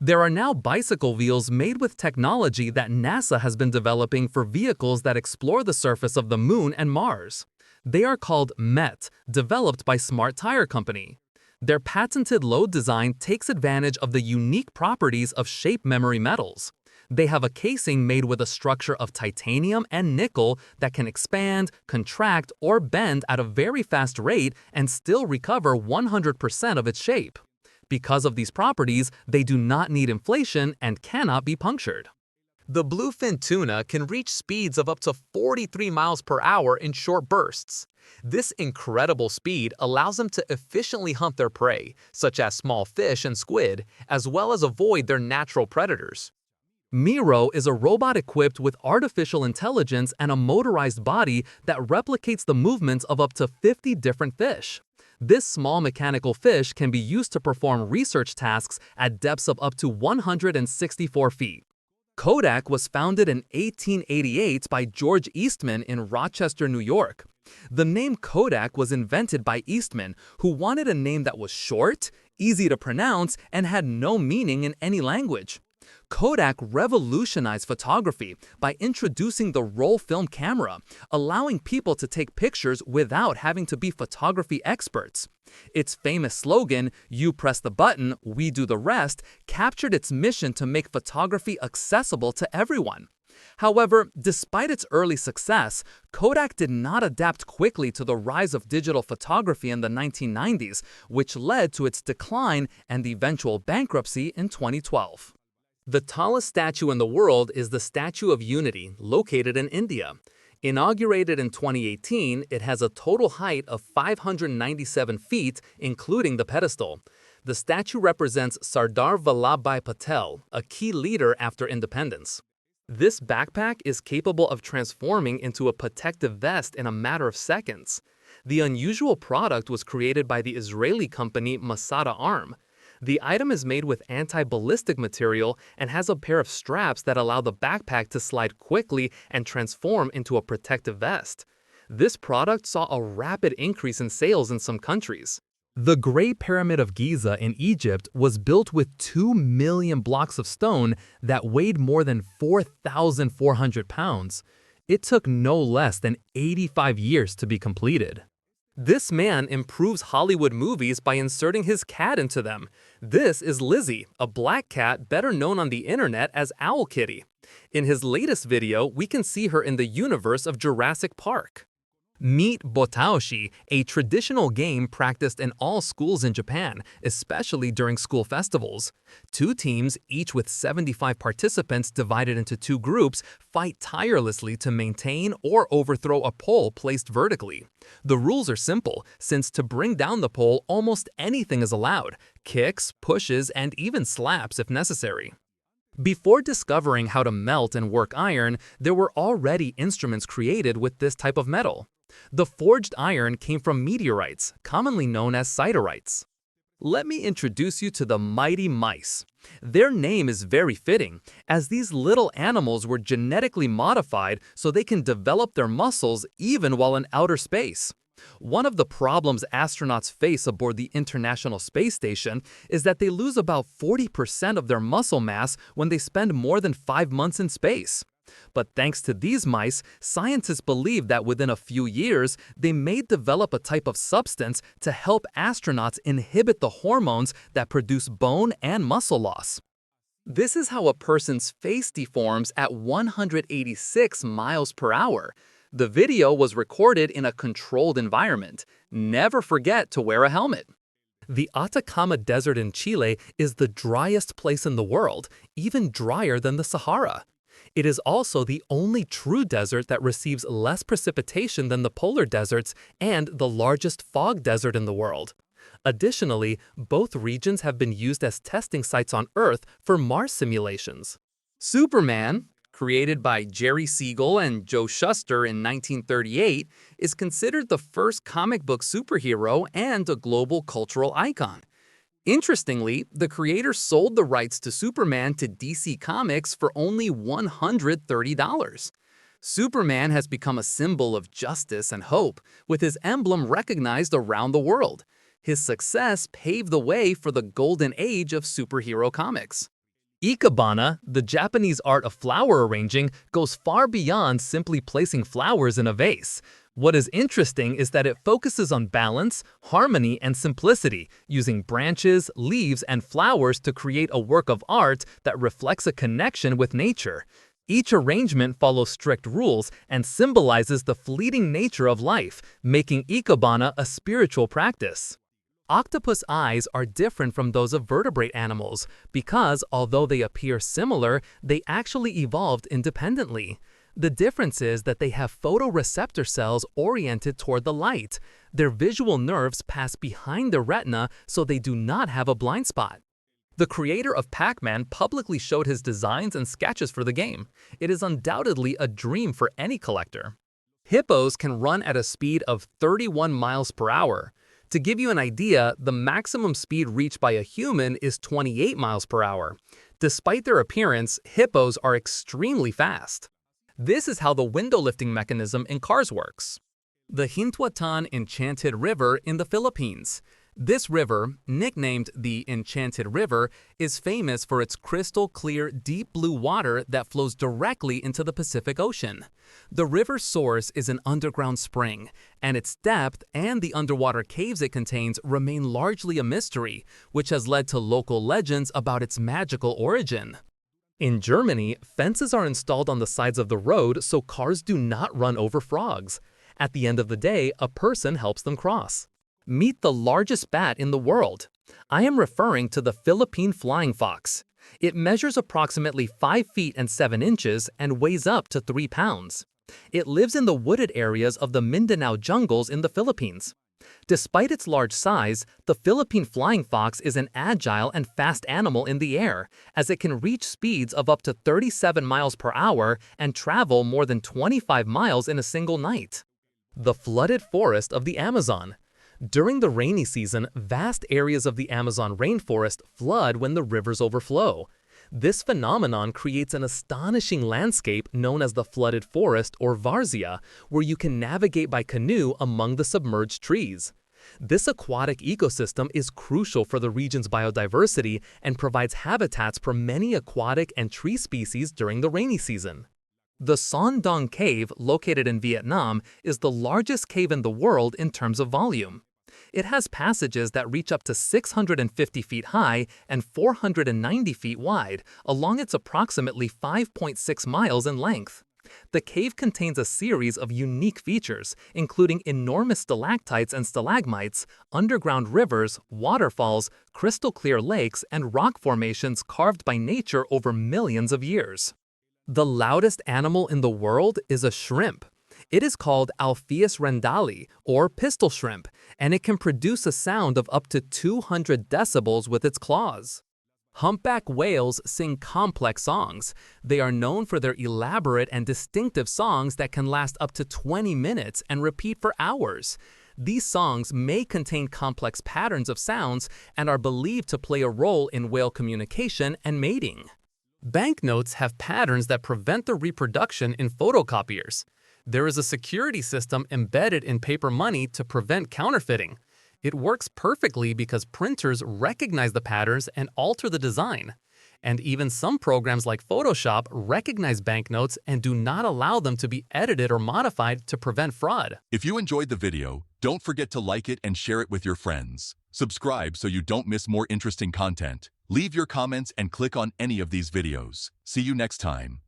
There are now bicycle wheels made with technology that NASA has been developing for vehicles that explore the surface of the Moon and Mars. They are called MET, developed by Smart Tire Company. Their patented load design takes advantage of the unique properties of shape memory metals. They have a casing made with a structure of titanium and nickel that can expand, contract, or bend at a very fast rate and still recover 100% of its shape. Because of these properties, they do not need inflation and cannot be punctured. The bluefin tuna can reach speeds of up to 43 miles per hour in short bursts. This incredible speed allows them to efficiently hunt their prey, such as small fish and squid, as well as avoid their natural predators. Miro is a robot equipped with artificial intelligence and a motorized body that replicates the movements of up to 50 different fish. This small mechanical fish can be used to perform research tasks at depths of up to 164 feet. Kodak was founded in 1888 by George Eastman in Rochester, New York. The name Kodak was invented by Eastman, who wanted a name that was short, easy to pronounce, and had no meaning in any language. Kodak revolutionized photography by introducing the roll film camera, allowing people to take pictures without having to be photography experts. Its famous slogan, "You press the button, we do the rest," captured its mission to make photography accessible to everyone. However, despite its early success, Kodak did not adapt quickly to the rise of digital photography in the 1990s, which led to its decline and the eventual bankruptcy in 2012. The tallest statue in the world is the Statue of Unity, located in India. Inaugurated in 2018, it has a total height of 597 feet, including the pedestal. The statue represents Sardar Vallabhbhai Patel, a key leader after independence. This backpack is capable of transforming into a protective vest in a matter of seconds. The unusual product was created by the Israeli company Masada Arm. The item is made with anti-ballistic material and has a pair of straps that allow the backpack to slide quickly and transform into a protective vest. This product saw a rapid increase in sales in some countries. The Great Pyramid of Giza in Egypt was built with 2 million blocks of stone that weighed more than 4,400 pounds. It took no less than 85 years to be completed. This man improves Hollywood movies by inserting his cat into them. This is Lizzie, a black cat better known on the internet as Owl Kitty. In his latest video, we can see her in the universe of Jurassic Park. Meet Botaoshi, a traditional game practiced in all schools in Japan, especially during school festivals. Two teams, each with 75 participants divided into two groups, fight tirelessly to maintain or overthrow a pole placed vertically. The rules are simple, since to bring down the pole, almost anything is allowed: kicks, pushes, and even slaps if necessary. Before discovering how to melt and work iron, there were already instruments created with this type of metal. The forged iron came from meteorites, commonly known as siderites. Let me introduce you to the mighty mice. Their name is very fitting, as these little animals were genetically modified so they can develop their muscles even while in outer space. One of the problems astronauts face aboard the International Space Station is that they lose about 40% of their muscle mass when they spend more than 5 months in space. But thanks to these mice, scientists believe that within a few years, they may develop a type of substance to help astronauts inhibit the hormones that produce bone and muscle loss. This is how a person's face deforms at 186 miles per hour. The video was recorded in a controlled environment. Never forget to wear a helmet. The Atacama Desert in Chile is the driest place in the world, even drier than the Sahara. It is also the only true desert that receives less precipitation than the polar deserts and the largest fog desert in the world. Additionally, both regions have been used as testing sites on Earth for Mars simulations. Superman, created by Jerry Siegel and Joe Shuster in 1938, is considered the first comic book superhero and a global cultural icon. Interestingly, the creator sold the rights to Superman to DC Comics for only $130. Superman has become a symbol of justice and hope, with his emblem recognized around the world. His success paved the way for the golden age of superhero comics. Ikebana, the Japanese art of flower arranging, goes far beyond simply placing flowers in a vase. What is interesting is that it focuses on balance, harmony, and simplicity, using branches, leaves, and flowers to create a work of art that reflects a connection with nature. Each arrangement follows strict rules and symbolizes the fleeting nature of life, making Ikebana a spiritual practice. Octopus eyes are different from those of vertebrate animals because, although they appear similar, they actually evolved independently. The difference is that they have photoreceptor cells oriented toward the light. Their visual nerves pass behind the retina, so they do not have a blind spot. The creator of Pac-Man publicly showed his designs and sketches for the game. It is undoubtedly a dream for any collector. Hippos can run at a speed of 31 miles per hour. To give you an idea, the maximum speed reached by a human is 28 miles per hour. Despite their appearance, hippos are extremely fast. This is how the window lifting mechanism in cars works. The Hintuatan Enchanted River in the Philippines. This river, nicknamed the Enchanted River, is famous for its crystal clear, deep blue water that flows directly into the Pacific Ocean. The river's source is an underground spring, and its depth and the underwater caves it contains remain largely a mystery, which has led to local legends about its magical origin. In Germany, fences are installed on the sides of the road so cars do not run over frogs. At the end of the day, a person helps them cross. Meet the largest bat in the world. I am referring to the Philippine flying fox. It measures approximately 5 feet and 7 inches and weighs up to 3 pounds. It lives in the wooded areas of the Mindanao jungles in the Philippines. Despite its large size, the Philippine flying fox is an agile and fast animal in the air, as it can reach speeds of up to 37 miles per hour and travel more than 25 miles in a single night. The flooded forest of the Amazon. During the rainy season, vast areas of the Amazon rainforest flood when the rivers overflow. This phenomenon creates an astonishing landscape known as the flooded forest or várzea, where you can navigate by canoe among the submerged trees. This aquatic ecosystem is crucial for the region's biodiversity and provides habitats for many aquatic and tree species during the rainy season. The Son Doong Cave, located in Vietnam, is the largest cave in the world in terms of volume. It has passages that reach up to 650 feet high and 490 feet wide, along its approximately 5.6 miles in length. The cave contains a series of unique features, including enormous stalactites and stalagmites, underground rivers, waterfalls, crystal-clear lakes, and rock formations carved by nature over millions of years. The loudest animal in the world is a shrimp. It is called Alpheus rendali, or pistol shrimp, and it can produce a sound of up to 200 decibels with its claws. Humpback whales sing complex songs. They are known for their elaborate and distinctive songs that can last up to 20 minutes and repeat for hours. These songs may contain complex patterns of sounds and are believed to play a role in whale communication and mating. Banknotes have patterns that prevent the reproduction in photocopiers. There is a security system embedded in paper money to prevent counterfeiting. It works perfectly because printers recognize the patterns and alter the design. And even some programs like Photoshop recognize banknotes and do not allow them to be edited or modified to prevent fraud. If you enjoyed the video, don't forget to like it and share it with your friends. Subscribe so you don't miss more interesting content. Leave your comments and click on any of these videos. See you next time.